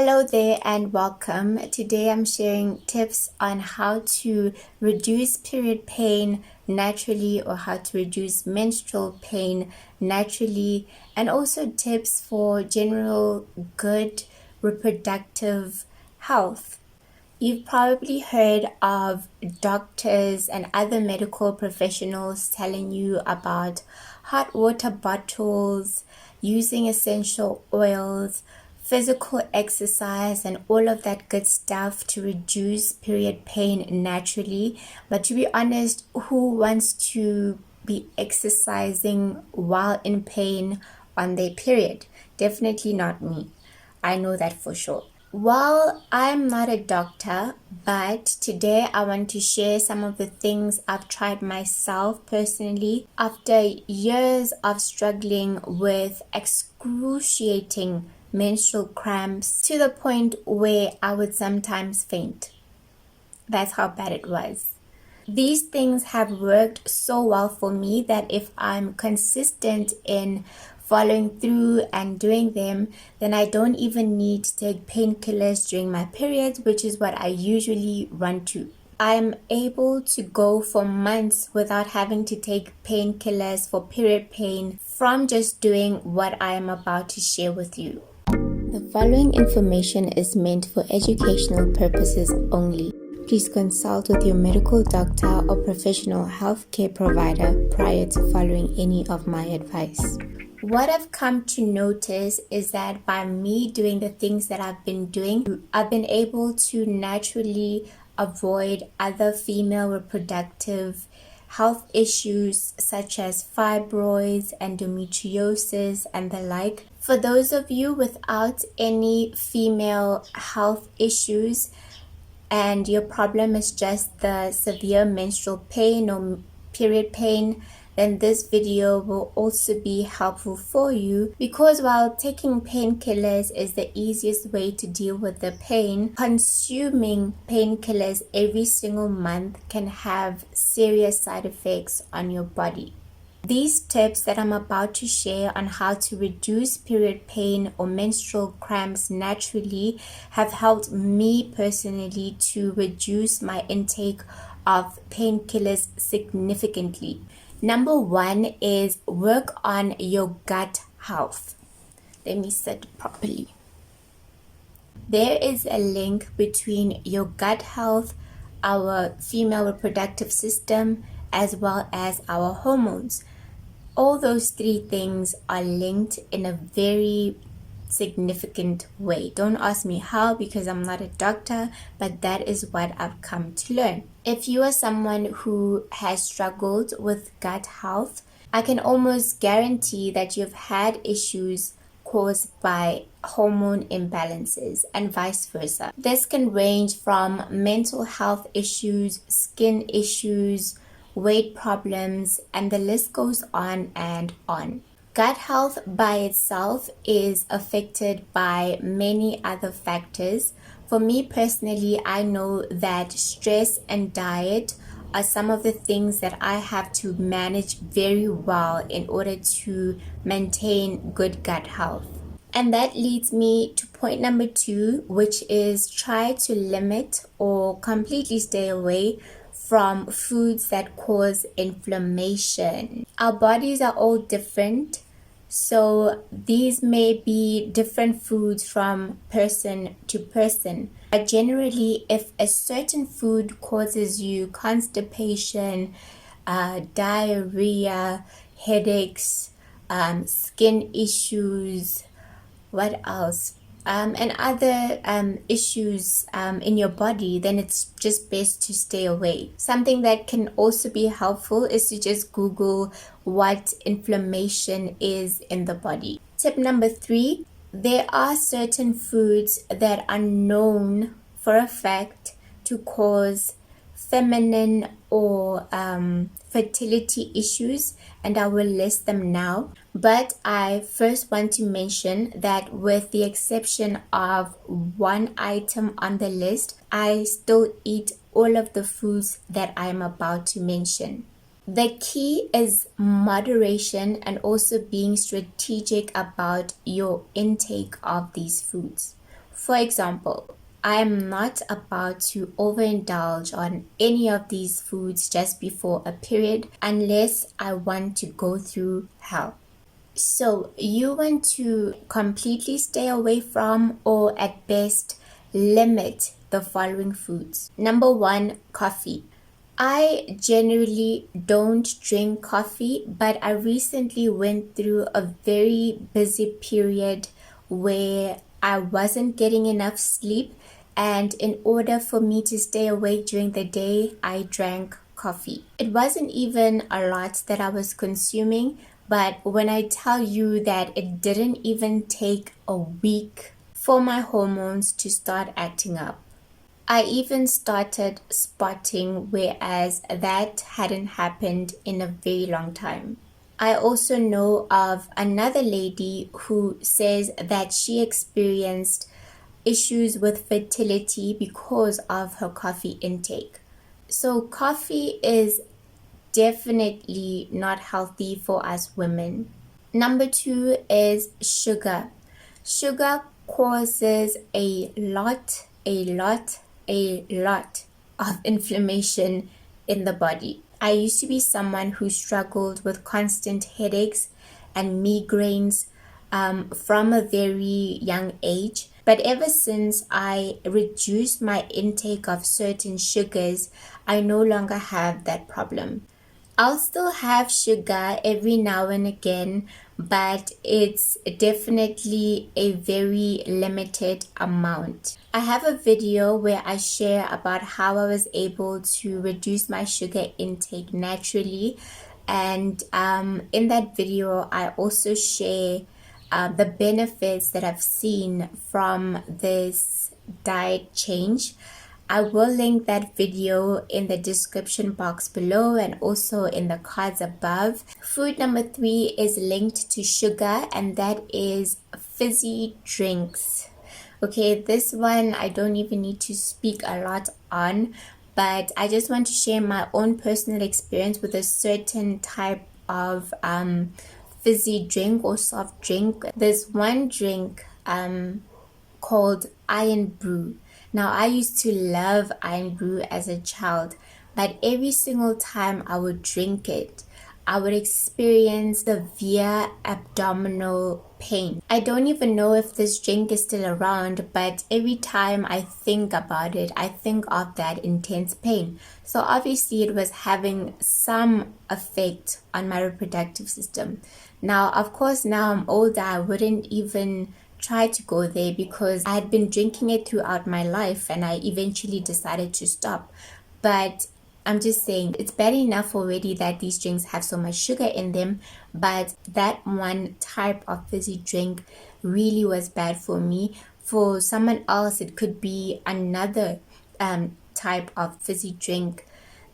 Hello there and welcome. Today I'm sharing tips on how to reduce period pain naturally or how to reduce menstrual pain naturally, and also tips for general good reproductive health. You've probably heard of doctors and other medical professionals telling you about hot water bottles, using essential oils, physical exercise, and all of that good stuff to reduce period pain naturally. But to be honest, who wants to be exercising while in pain on their period? Definitely not me. I know that for sure. Well, I'm not a doctor, but today I want to share some of the things I've tried myself personally after years of struggling with excruciating menstrual cramps to the point where I would sometimes faint. That's how bad it was. These things have worked so well for me that if I'm consistent in following through and doing them, then I don't even need to take painkillers during my periods, which is what I usually run to. I'm able to go for months without having to take painkillers for period pain from just doing what I am about to share with you. The following information is meant for educational purposes only. Please consult with your medical doctor or professional healthcare provider prior to following any of my advice. What I've come to notice is that by me doing the things that I've been doing, I've been able to naturally avoid other female reproductive health issues such as fibroids, endometriosis, and the like. For those of you without any female health issues and your problem is just the severe menstrual pain or period pain, then this video will also be helpful for you, because while taking painkillers is the easiest way to deal with the pain, consuming painkillers every single month can have serious side effects on your body. These tips that I'm about to share on how to reduce period pain or menstrual cramps naturally have helped me personally to reduce my intake of painkillers significantly. Number one is work on your gut health. Let me sit properly. There is a link between your gut health, our female reproductive system, as well as our hormones. All those three things are linked in a very significant way. Don't ask me how, because I'm not a doctor, but that is what I've come to learn. If you are someone who has struggled with gut health, I can almost guarantee that you've had issues caused by hormone imbalances and vice versa. This can range from mental health issues, skin issues, weight problems, and the list goes on and on. Gut health by itself is affected by many other factors. For me personally, I know that stress and diet are some of the things that I have to manage very well in order to maintain good gut health. And that leads me to point number 2, which is try to limit or completely stay away from foods that cause inflammation. Our bodies are all different, so these may be different foods from person to person. But generally, if a certain food causes you constipation, diarrhea, headaches, skin issues, what else? And other issues in your body, then it's just best to stay away. Something that can also be helpful is to just Google what inflammation is in the body. Tip number 3, there are certain foods that are known for a fact to cause feminine or fertility issues, and I will list them now. But I first want to mention that with the exception of one item on the list, I still eat all of the foods that I'm about to mention. The key is moderation and also being strategic about your intake of these foods. For example, I am not about to overindulge on any of these foods just before a period unless I want to go through hell. So you want to completely stay away from, or at best limit, the following foods. Number one, coffee. I generally don't drink coffee, but I recently went through a very busy period where I wasn't getting enough sleep, and in order for me to stay awake during the day, I drank coffee. It wasn't even a lot that I was consuming, but when I tell you that it didn't even take a week for my hormones to start acting up. I even started spotting, whereas that hadn't happened in a very long time. I also know of another lady who says that she experienced issues with fertility because of her coffee intake. So coffee is definitely not healthy for us women. Number two is sugar. Sugar causes a lot of inflammation in the body. I used to be someone who struggled with constant headaches and migraines from a very young age. But ever since I reduced my intake of certain sugars, I no longer have that problem. I'll still have sugar every now and again, but it's definitely a very limited amount. I have a video where I share about how I was able to reduce my sugar intake naturally, and in that video I also share the benefits that I've seen from this diet change. I will link that video in the description box below and also in the cards above. Food number three is linked to sugar, and that is fizzy drinks. Okay, this one I don't even need to speak a lot on, but I just want to share my own personal experience with a certain type of fizzy drink or soft drink. There's one drink called Iron Brew. Now, I used to love Iron Brew as a child, but every single time I would drink it, I would experience severe abdominal pain. I don't even know if this drink is still around, but every time I think about it, I think of that intense pain. So obviously it was having some effect on my reproductive system. Now, of course, now I'm older, I wouldn't even try to go there because I had been drinking it throughout my life and I eventually decided to stop. But I'm just saying, it's bad enough already that these drinks have so much sugar in them, but that one type of fizzy drink really was bad for me. For someone else, it could be another type of fizzy drink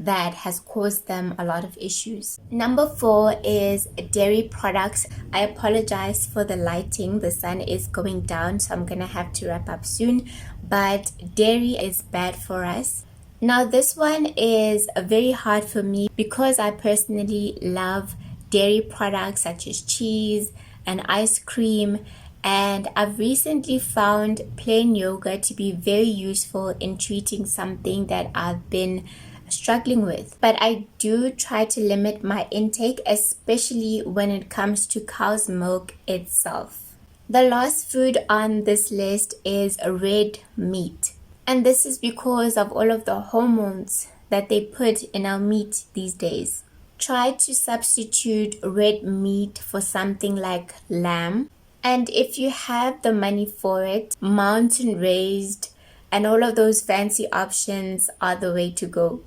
that has caused them a lot of issues. Number four is dairy products. I apologize for the lighting. The sun is going down, so I'm gonna have to wrap up soon. But dairy is bad for us. Now this one is very hard for me because I personally love dairy products such as cheese and ice cream, and I've recently found plain yogurt to be very useful in treating something that I've been struggling with. But I do try to limit my intake, especially when it comes to cow's milk itself. The last food on this list is red meat. And this is because of all of the hormones that they put in our meat these days. Try to substitute red meat for something like lamb. And if you have the money for it, mountain raised and all of those fancy options are the way to go.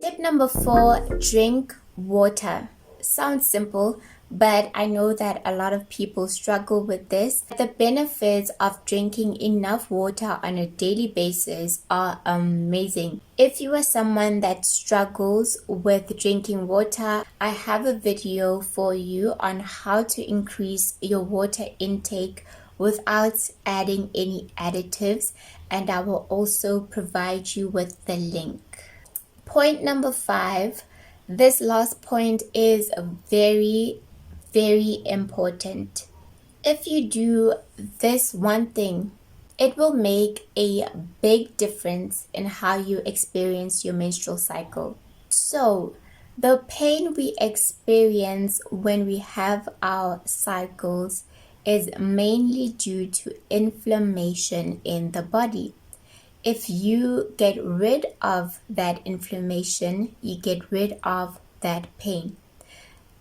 Tip number four, drink water. Sounds simple, but I know that a lot of people struggle with this. The benefits of drinking enough water on a daily basis are amazing. If you are someone that struggles with drinking water, I have a video for you on how to increase your water intake without adding any additives, and I will also provide you with the link. Point number five, this last point is very, very important. If you do this one thing, it will make a big difference in how you experience your menstrual cycle. So, the pain we experience when we have our cycles is mainly due to inflammation in the body. If you get rid of that inflammation, you get rid of that pain.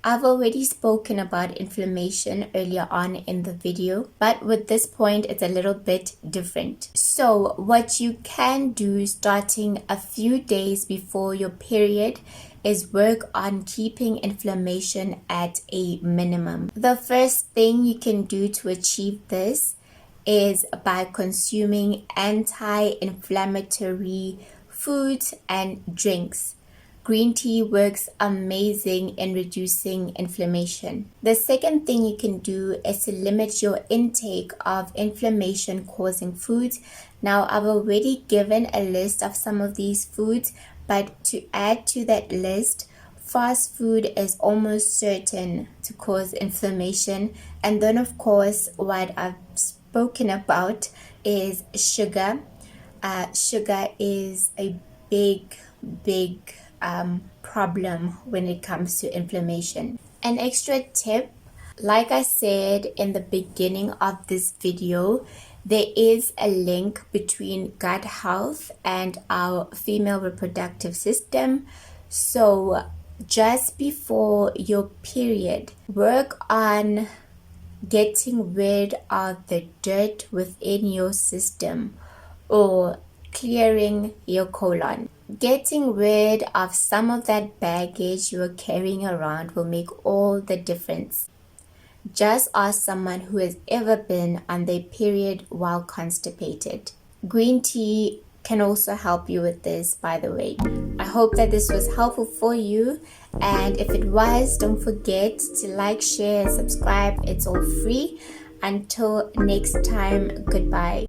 I've already spoken about inflammation earlier on in the video, but with this point, it's a little bit different. So what you can do starting a few days before your period is work on keeping inflammation at a minimum. The first thing you can do to achieve this is by consuming anti-inflammatory foods and drinks. Green tea works amazing in reducing inflammation. The second thing you can do is to limit your intake of inflammation-causing foods. Now, I've already given a list of some of these foods, but to add to that list, fast food is almost certain to cause inflammation. And then, of course, what I've spoken about is sugar. Sugar is a big problem when it comes to inflammation. An extra tip, like I said in the beginning of this video, there is a link between gut health and our female reproductive system. So just before your period, work on getting rid of the dirt within your system or clearing your colon. Getting rid of some of that baggage you are carrying around will make all the difference. Just ask someone who has ever been on their period while constipated. Green tea can also help you with this, by the way. I hope that this was helpful for you, and if it was, don't forget to like, share, subscribe. It's all free. Until next time, goodbye.